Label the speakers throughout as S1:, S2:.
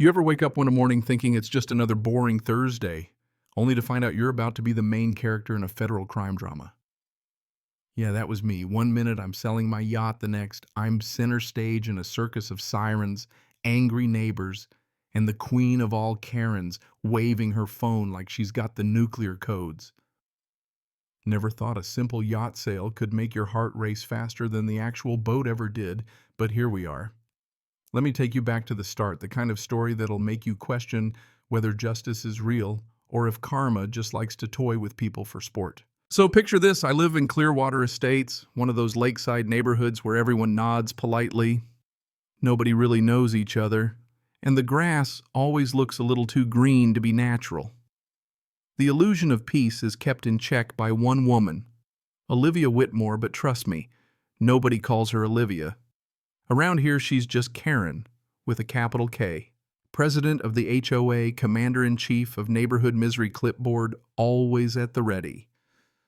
S1: You ever wake up one morning thinking it's just another boring Thursday, only to find out you're about to be the main character in a federal crime drama? Yeah, that was me. One minute I'm selling my yacht, the next I'm center stage in a circus of sirens, angry neighbors, and the queen of all Karens waving her phone like she's got the nuclear codes. Never thought a simple yacht sale could make your heart race faster than the actual boat ever did, but here we are. Let me take you back to the start, the kind of story that'll make you question whether justice is real or if karma just likes to toy with people for sport. So picture this, I live in Clearwater Estates, one of those lakeside neighborhoods where everyone nods politely, nobody really knows each other, and the grass always looks a little too green to be natural. The illusion of peace is kept in check by one woman, Olivia Whitmore, but trust me, nobody calls her Olivia. Around here, she's just Karen, with a capital K. President of the HOA, Commander-in-Chief of Neighborhood Misery Clipboard, always at the ready.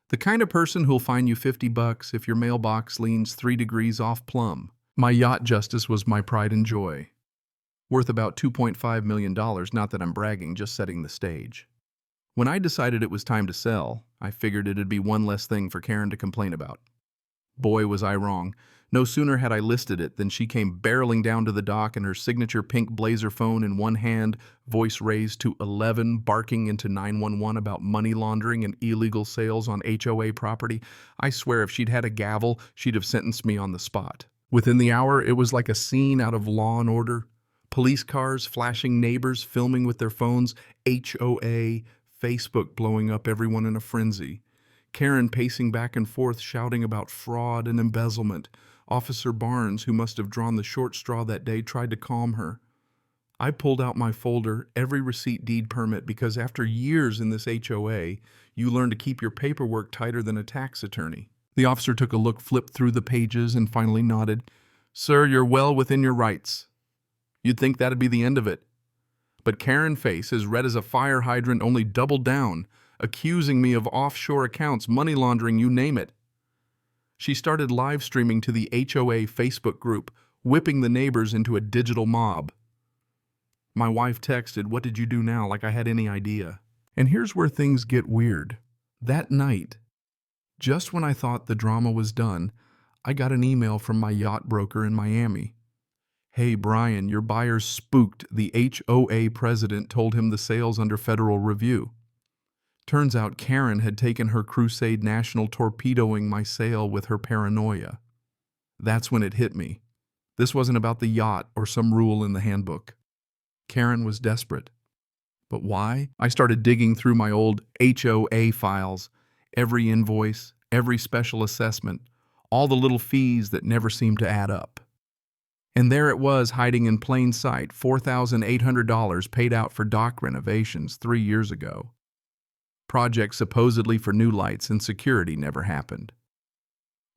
S1: The kind of person who'll fine you $50 if your mailbox leans 3 degrees off plumb. My yacht justice was my pride and joy. Worth about $2.5 million, not that I'm bragging, just setting the stage. When I decided it was time to sell, I figured it'd be one less thing for Karen to complain about. Boy, was I wrong. No sooner had I listed it than she came barreling down to the dock in her signature pink blazer phone in one hand, voice raised to 11, barking into 911 about money laundering and illegal sales on HOA property. I swear if she'd had a gavel, she'd have sentenced me on the spot. Within the hour, it was like a scene out of Law and Order. Police cars, flashing neighbors filming with their phones, HOA, Facebook blowing up everyone in a frenzy. Karen pacing back and forth shouting about fraud and embezzlement. Officer Barnes, who must have drawn the short straw that day, tried to calm her. I pulled out my folder, every receipt, deed, permit, because after years in this HOA, you learn to keep your paperwork tighter than a tax attorney. The officer took a look, flipped through the pages, and finally nodded. "Sir, you're well within your rights." You'd think that'd be the end of it. But Karen's face, as red as a fire hydrant, only doubled down, accusing me of offshore accounts, money laundering, you name it. She started live streaming to the HOA Facebook group, whipping the neighbors into a digital mob. My wife texted, "What did you do now?" like I had any idea. And here's where things get weird. That night, just when I thought the drama was done, I got an email from my yacht broker in Miami. "Hey, Brian, your buyer's spooked. The HOA president told him the sale's under federal review." Turns out Karen had taken her crusade national torpedoing my sale with her paranoia. That's when it hit me. This wasn't about the yacht or some rule in the handbook. Karen was desperate. But why? I started digging through my old HOA files, every invoice, every special assessment, all the little fees that never seemed to add up. And there it was, hiding in plain sight, $4,800 paid out for dock renovations 3 years ago. Project supposedly for new lights and security never happened.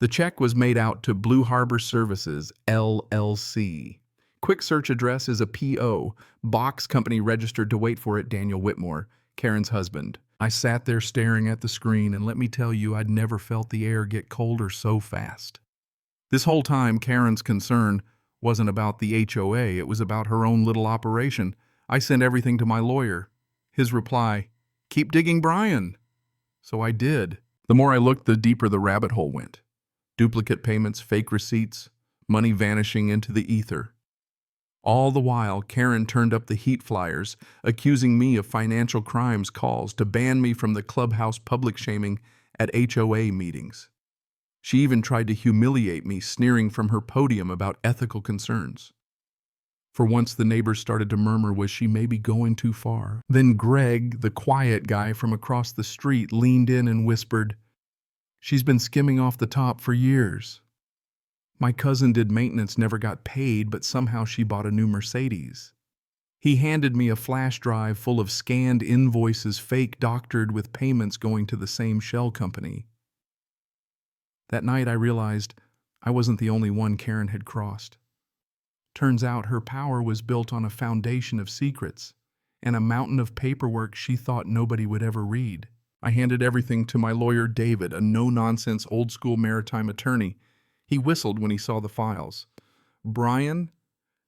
S1: The check was made out to Blue Harbor Services, LLC. Quick search address is a P.O. Box company registered to wait for it, Daniel Whitmore, Karen's husband. I sat there staring at the screen, and let me tell you, I'd never felt the air get colder so fast. This whole time, Karen's concern wasn't about the HOA, it was about her own little operation. I sent everything to my lawyer. His reply, "Keep digging, Brian." So I did. The more I looked, the deeper the rabbit hole went. Duplicate payments, fake receipts, money vanishing into the ether. All the while, Karen turned up the heat flyers, accusing me of financial crimes calls to ban me from the clubhouse public shaming at HOA meetings. She even tried to humiliate me, sneering from her podium about ethical concerns. For once, the neighbors started to murmur, was she maybe going too far? Then Greg, the quiet guy from across the street, leaned in and whispered, "She's been skimming off the top for years. My cousin did maintenance, never got paid, but somehow she bought a new Mercedes." He handed me a flash drive full of scanned invoices, fake doctored with payments going to the same shell company. That night I realized I wasn't the only one Karen had crossed. Turns out her power was built on a foundation of secrets and a mountain of paperwork she thought nobody would ever read. I handed everything to my lawyer, David, a no-nonsense, old-school maritime attorney. He whistled when he saw the files. "Brian,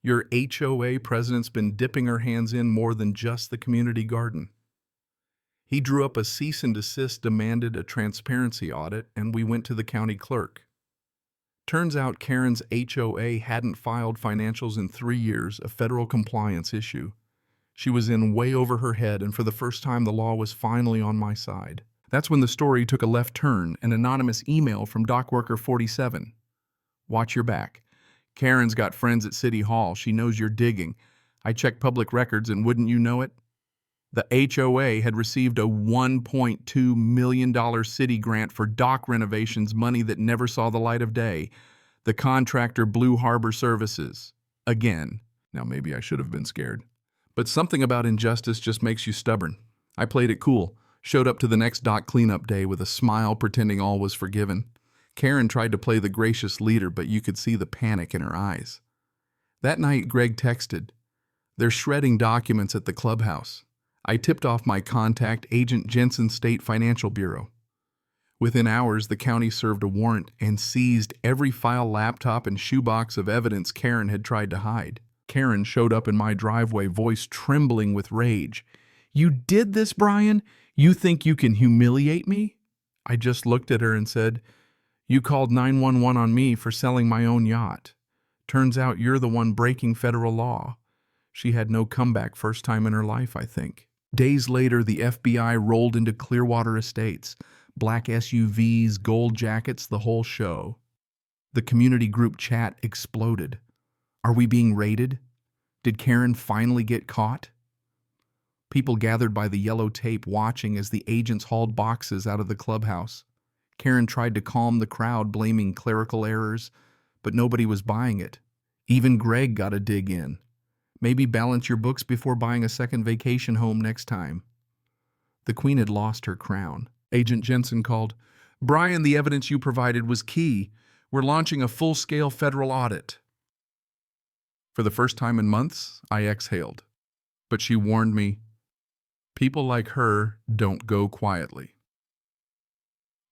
S1: Your HOA president's been dipping her hands in more than just the community garden. He drew up a cease and desist, demanded a transparency audit, and we went to the county clerk. Turns out Karen's HOA hadn't filed financials in 3 years, a federal compliance issue. She was in way over her head, and for the first time the law was finally on my side. That's when the story took a left turn, an anonymous email from Dockworker 47. Watch your back. Karen's got friends at City Hall. She knows you're digging. I checked public records, and wouldn't you know it? The HOA had received a $1.2 million city grant for dock renovations, money that never saw the light of day. The contractor, Blue Harbor Services. Again. Now maybe I should have been scared. But something about injustice just makes you stubborn. I played it cool, showed up to the next dock cleanup day with a smile, pretending all was forgiven. Karen tried to play the gracious leader, but you could see the panic in her eyes. That night, Greg texted, "They're shredding documents at the clubhouse." I tipped off my contact, Agent Jensen, State Financial Bureau. Within hours, the county served a warrant and seized every file, laptop, and shoebox of evidence Karen had tried to hide. Karen showed up in my driveway, voice trembling with rage. "You did this, Brian? You think you can humiliate me?" I just looked at her and said, "You called 911 on me for selling my own yacht. Turns out you're the one breaking federal law." She had no comeback, first time in her life, I think. Days later, the FBI rolled into Clearwater Estates. Black SUVs, gold jackets, the whole show. The community group chat exploded. Are we being raided? Did Karen finally get caught? People gathered by the yellow tape, watching as the agents hauled boxes out of the clubhouse. Karen tried to calm the crowd, blaming clerical errors, but nobody was buying it. Even Greg got a dig in. Maybe balance your books before buying a second vacation home next time. The Queen had lost her crown. Agent Jensen called, "Brian, the evidence you provided was key. We're launching a full-scale federal audit." For the first time in months, I exhaled. But she warned me, people like her don't go quietly.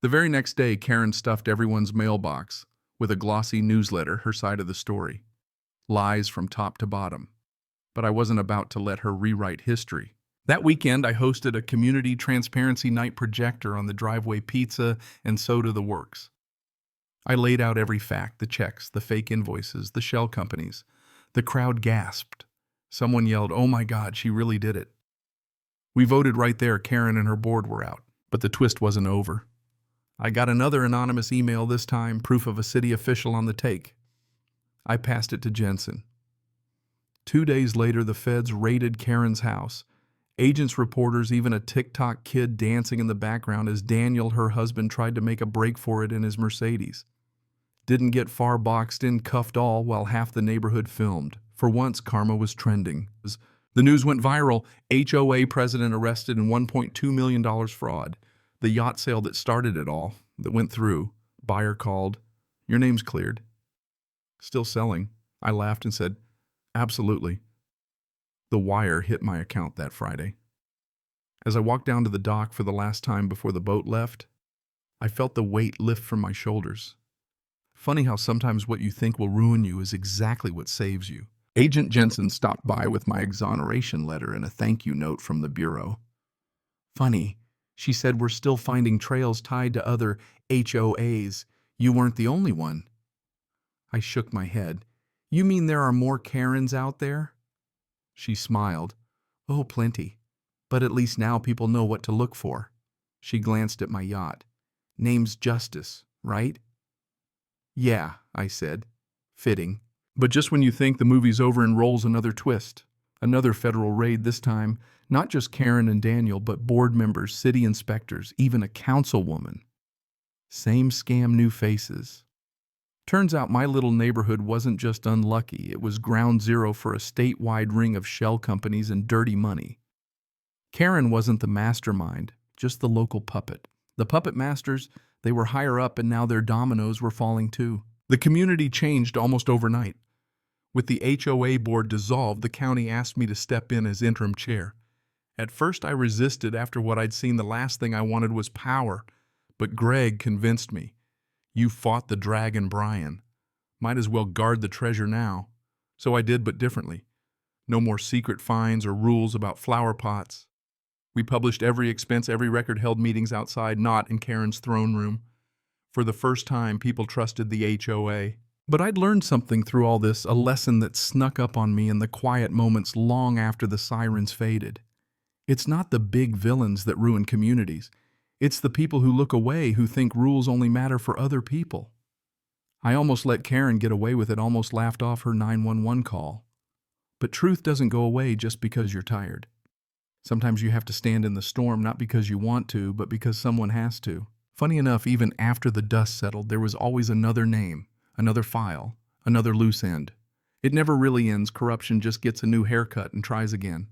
S1: The very next day, Karen stuffed everyone's mailbox with a glossy newsletter, her side of the story. Lies from top to bottom. But I wasn't about to let her rewrite history. That weekend, I hosted a community transparency night projector on the driveway, pizza and soda, the works. I laid out every fact, the checks, the fake invoices, the shell companies. The crowd gasped. Someone yelled, "Oh my God, she really did it." We voted right there. Karen and her board were out. But the twist wasn't over. I got another anonymous email, this time proof of a city official on the take. I passed it to Jensen. 2 days later, the feds raided Karen's house. Agents, reporters, even a TikTok kid dancing in the background as Daniel, her husband, tried to make a break for it in his Mercedes. Didn't get far, boxed in, cuffed all, while half the neighborhood filmed. For once, karma was trending. The news went viral. HOA president arrested in $1.2 million fraud. The yacht sale that started it all, that went through. Buyer called. "Your name's cleared." "Still selling." I laughed and said, "Absolutely." The wire hit my account that Friday. As I walked down to the dock for the last time before the boat left, I felt the weight lift from my shoulders. Funny how sometimes what you think will ruin you is exactly what saves you. Agent Jensen stopped by with my exoneration letter and a thank you note from the Bureau. "Funny," she said, "we're still finding trails tied to other HOAs. You weren't the only one." I shook my head. "You mean there are more Karens out there?" She smiled. "Oh, plenty. But at least now people know what to look for." She glanced at my yacht. "Name's Justice, right?" "Yeah," I said. Fitting. But just when you think the movie's over, enrolls another twist. Another federal raid, this time not just Karen and Daniel, but board members, city inspectors, even a councilwoman. Same scam, new faces. Turns out my little neighborhood wasn't just unlucky, it was ground zero for a statewide ring of shell companies and dirty money. Karen wasn't the mastermind, just the local puppet. The puppet masters, they were higher up, and now their dominoes were falling too. The community changed almost overnight. With the HOA board dissolved, the county asked me to step in as interim chair. At first I resisted. After what I'd seen, the last thing I wanted was power. But Greg convinced me. "You fought the dragon, Brian. Might as well guard the treasure now." So I did, but differently. No more secret fines or rules about flower pots. We published every expense, every record, held meetings outside, not in Karen's throne room. For the first time, people trusted the HOA. But I'd learned something through all this, a lesson that snuck up on me in the quiet moments long after the sirens faded. It's not the big villains that ruin communities. It's the people who look away, who think rules only matter for other people. I almost let Karen get away with it, almost laughed off her 911 call. But truth doesn't go away just because you're tired. Sometimes you have to stand in the storm, not because you want to, but because someone has to. Funny enough, even after the dust settled, there was always another name, another file, another loose end. It never really ends. Corruption just gets a new haircut and tries again.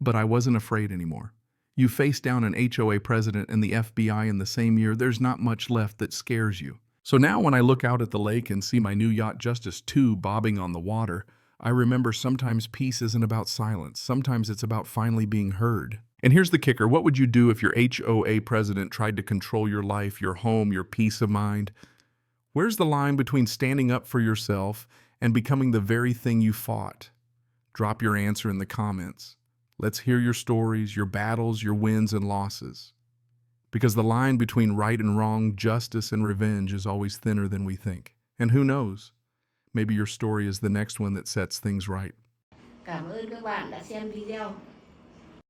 S1: But I wasn't afraid anymore. You face down an HOA president and the FBI in the same year, there's not much left that scares you. So now when I look out at the lake and see my new yacht Justice 2 bobbing on the water, I remember sometimes peace isn't about silence. Sometimes it's about finally being heard. And here's the kicker. What would you do if your HOA president tried to control your life, your home, your peace of mind? Where's the line between standing up for yourself and becoming the very thing you fought? Drop your answer in the comments. Let's hear your stories, your battles, your wins and losses. Because the line between right and wrong, justice and revenge is always thinner than we think. And who knows? Maybe your story is the next one that sets things right.
S2: Cảm ơn các bạn đã xem video.